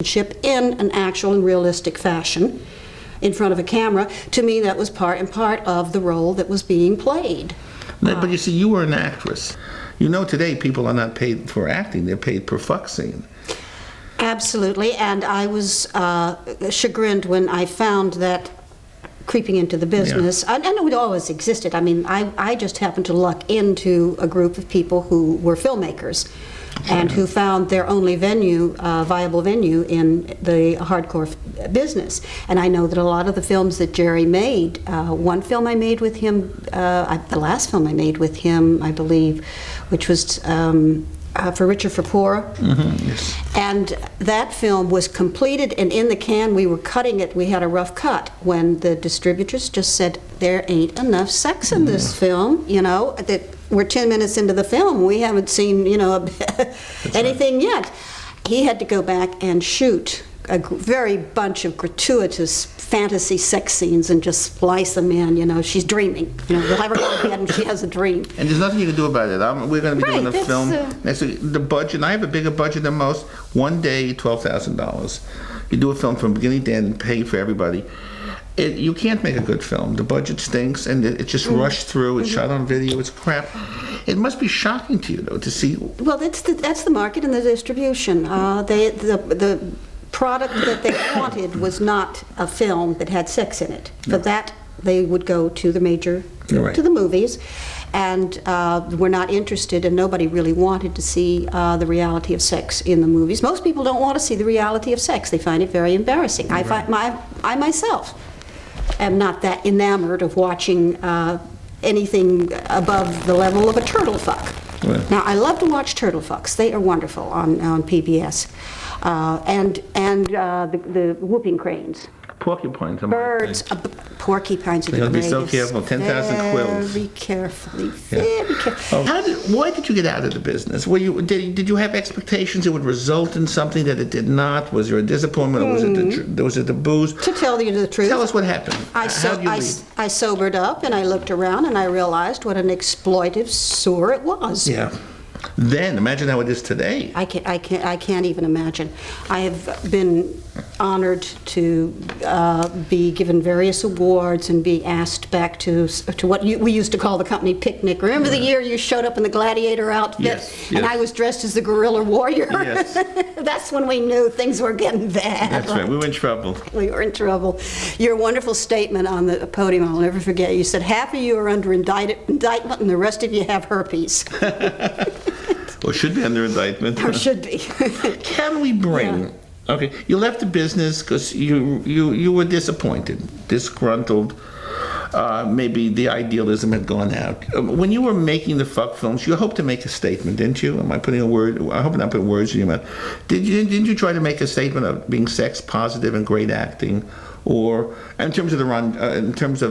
in an actual and realistic fashion in front of a camera. To me, that was part and part of the role that was being played. But you see, you were an actress. You know, today people are not paid for acting, they're paid per fuck scene. Absolutely, and I was chagrined when I found that creeping into the business. Yeah. I know it always existed. I mean, I just happened to luck into a group of people who were filmmakers and who found their only venue, viable venue, in the hardcore business. And I know that a lot of the films that Jerry made, one film I made with him, the last film I made with him, I believe, which was For Richer, for Poorer. Yes. And that film was completed, and in the can we were cutting it. We had a rough cut when the distributors just said, there ain't enough sex in this film, you know, that we're 10 minutes into the film, we haven't seen, you know, anything yet. He had to go back and shoot a very bunch of gratuitous fantasy sex scenes and just splice them in. You know, she's dreaming. You know, we'll have her go to bed and she has a dream. And there's nothing you can do about it. We're going to be doing a film. Next week. The budget, and I have a bigger budget than most. One day, $12,000. You do a film from beginning to end and pay for everybody. You can't make a good film. The budget stinks, and it's just rushed through. It's shot on video. It's crap. It must be shocking to you, though, to see. Well, that's the market and the distribution. The product that they wanted was not a film that had sex in it. For that, they would go to the major, to the movies, and were not interested, and nobody really wanted to see the reality of sex in the movies. Most people don't want to see the reality of sex. They find it very embarrassing. I myself am not that enamored of watching anything above the level of a turtle fuck. Right. Now, I love to watch turtle fucks. They are wonderful on PBS. And the whooping cranes. Porcupines. Birds. Porcupines are the greatest. Be so careful. 10,000 quills. Very carefully. Very carefully. Why did you get out of the business? Did you have expectations it would result in something that it did not? Was there a disappointment, or was it the booze? To tell you the truth. Tell us what happened. I sobered up and I looked around and I realized what an exploitive sewer it was. Yeah. Then imagine how it is today. I can't even imagine. I have been honored to be given various awards and be asked back to what we used to call the company picnic. Remember the year you showed up in the gladiator outfit? Yes. And I was dressed as the guerrilla warrior? Yes. That's when we knew things were getting bad. That's right. We were in trouble. We were in trouble. Your wonderful statement on the podium, I'll never forget. You said, half of you are under indictment and the rest of you have herpes. Or should be under indictment. Or should be. Can we bring... Yeah. Okay, you left the business because you were disappointed, disgruntled. Maybe the idealism had gone out. When you were making the fuck films, you hoped to make a statement, didn't you? Am I putting a word? I hope I'm not putting words in your mouth. Didn't you try to make a statement of being sex positive and great acting, or in terms of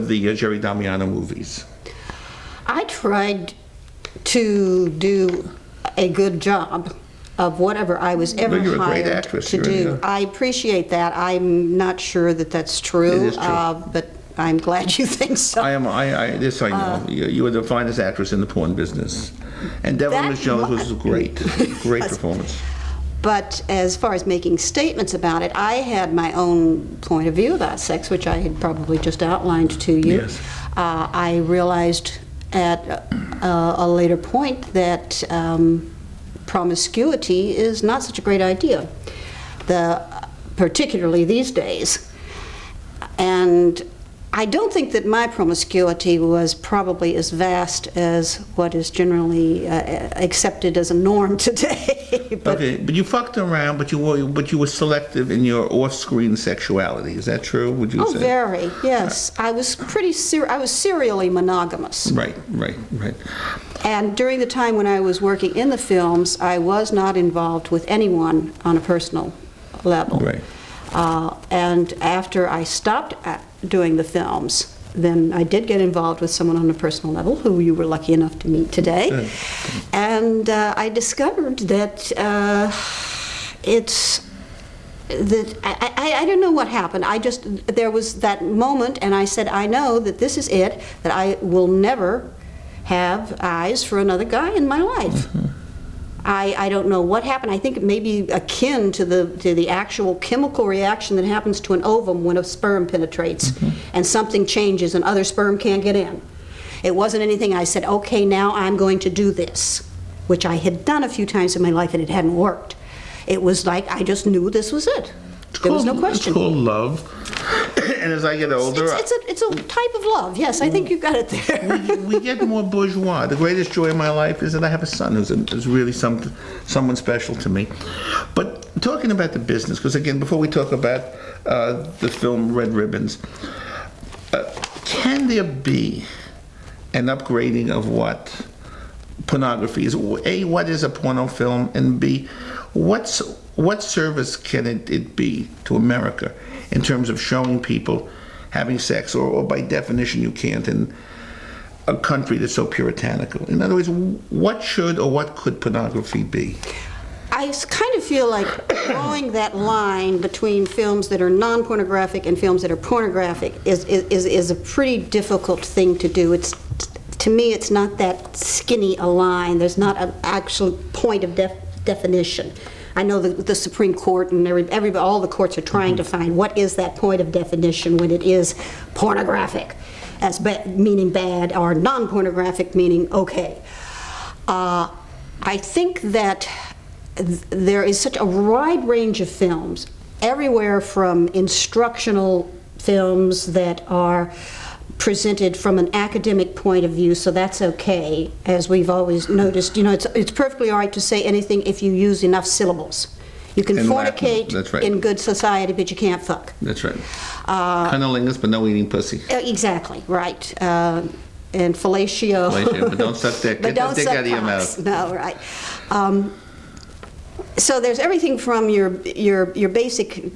the Jerry Damiano movies? I tried to do a good job of whatever I was ever You're a hired great actress. to do. I appreciate that. I'm not sure that that's true, it is true. But I'm glad you think so. I know. You were the finest actress in the porn business. And Devil Miss Jones was great. Great performance. But as far as making statements about it, I had my own point of view about sex, which I had probably just outlined to you. Yes. I realized at a later point that promiscuity is not such a great idea, particularly these days. And I don't think that my promiscuity was probably as vast as what is generally accepted as a norm today. But you fucked around, but you were selective in your off-screen sexuality. Is that true? Would you say? Oh, very. Yes, I was I was serially monogamous. Right. And during the time when I was working in the films, I was not involved with anyone on a personal level. Right. And after I stopped doing the films, then I did get involved with someone on a personal level, who you were lucky enough to meet today. Good. And I discovered that I don't know what happened. There was that moment, and I said, I know that this is it, that I will never have eyes for another guy in my life. Mm-hmm. I don't know what happened. I think it may be akin to the actual chemical reaction that happens to an ovum when a sperm penetrates and something changes and other sperm can't get in. It wasn't anything I said, okay, now I'm going to do this, which I had done a few times in my life and it hadn't worked. It was like I just knew this was it. There was no question. It's called love. And as I get older... It's a type of love, yes. I think you got it there. we get more bourgeois. The greatest joy in my life is that I have a son who's really someone special to me. But talking about the business, because again, before we talk about the film Red Ribbons, can there be an upgrading of what pornography is? A, what is a porno film? And B, what service can it be to America in terms of showing people having sex, or by definition you can't in a country that's so puritanical? In other words, what should or what could pornography be? I kind of feel like drawing that line between films that are non-pornographic and films that are pornographic is a pretty difficult thing to do. To me, it's not that skinny a line. There's not an actual point of definition. I know the Supreme Court and all the courts are trying to find what is that point of definition when it is pornographic, as meaning bad, or non-pornographic meaning okay. I think that there is such a wide range of films, everywhere from instructional films that are presented from an academic point of view, so that's okay, as we've always noticed. You know, it's perfectly all right to say anything if you use enough syllables. You can fornicate in good society, but you can't fuck. That's right. Cunnilingus, but no eating pussy. Exactly, right. And fellatio. Fellatio, but don't suck dick. But Get the dick out of your mouth. No, right. So there's everything from your basic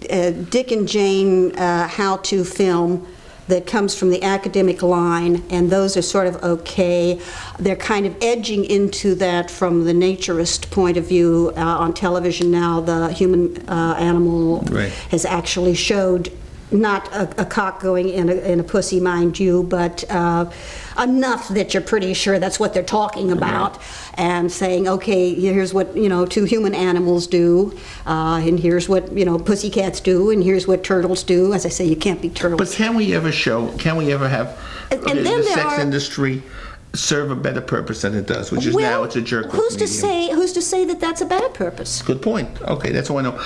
Dick and Jane how-to film that comes from the academic line, and those are sort of okay. They're kind of edging into that from the naturist point of view. On television now, the human animal has actually showed not a cock going in a pussy, mind you, but enough that you're pretty sure that's what they're talking about, and saying, okay, here's what two human animals do, and here's what pussycats do, and here's what turtles do. As I say, you can't be turtles. But can we ever have the sex industry serve a better purpose than it does, which is now it's a jerk-off medium? Who's to say that that's a bad purpose? Good point. Okay, that's all I know.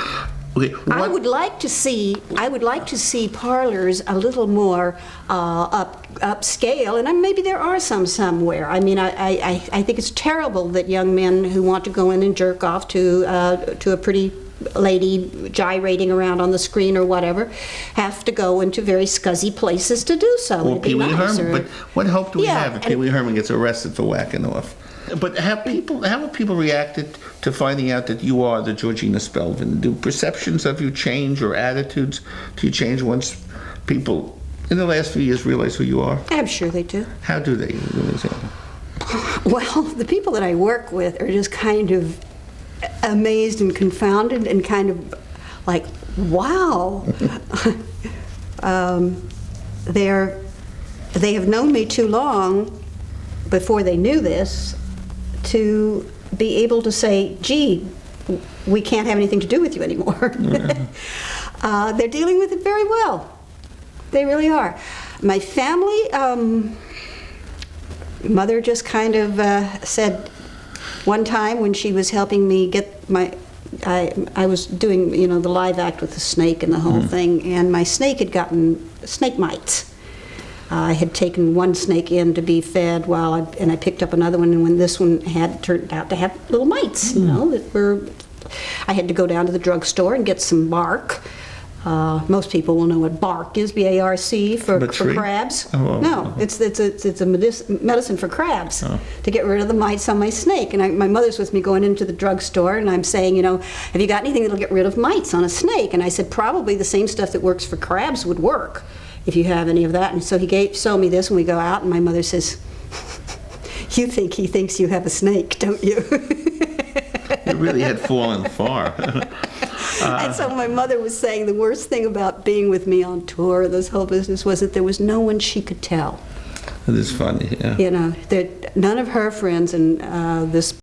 Okay, I would like to see parlors a little more upscale, and maybe there are some somewhere. I mean, I think it's terrible that young men who want to go in and jerk off to a pretty lady gyrating around on the screen or whatever have to go into very scuzzy places to do so. Well, Pee Wee Herman, but what hope do we have if Pee Wee Herman gets arrested for whacking off? But how have people reacted to finding out that you are the Georgina Spelvin? Do perceptions of you change, or attitudes do you change once people in the last few years realize who you are? I'm sure they do. How do they? Well, the people that I work with are just kind of amazed and confounded and kind of like, wow. They have known me too long before they knew this to be able to say, gee, we can't have anything to do with you anymore. They're dealing with it very well. They really are. My family, mother just kind of said one time when she was helping me get I was doing, the live act with the snake and the whole thing, and my snake had gotten snake mites. I had taken one snake in to be fed and I picked up another one, and when this one had turned out to have little mites, I had to go down to the drugstore and get some bark. Most people will know what bark is, B-A-R-C, for crabs. Oh, no, it's a medicine for crabs to get rid of the mites on my snake. And my mother's with me going into the drugstore, and I'm saying, have you got anything that'll get rid of mites on a snake? And I said, probably the same stuff that works for crabs would work, if you have any of that. And so he sold me this, and we go out, and my mother says, you think he thinks you have a snake, don't you? You really had fallen far. And so my mother was saying the worst thing about being with me on tour, this whole business, was that there was no one she could tell. It is funny, yeah. None of her friends and this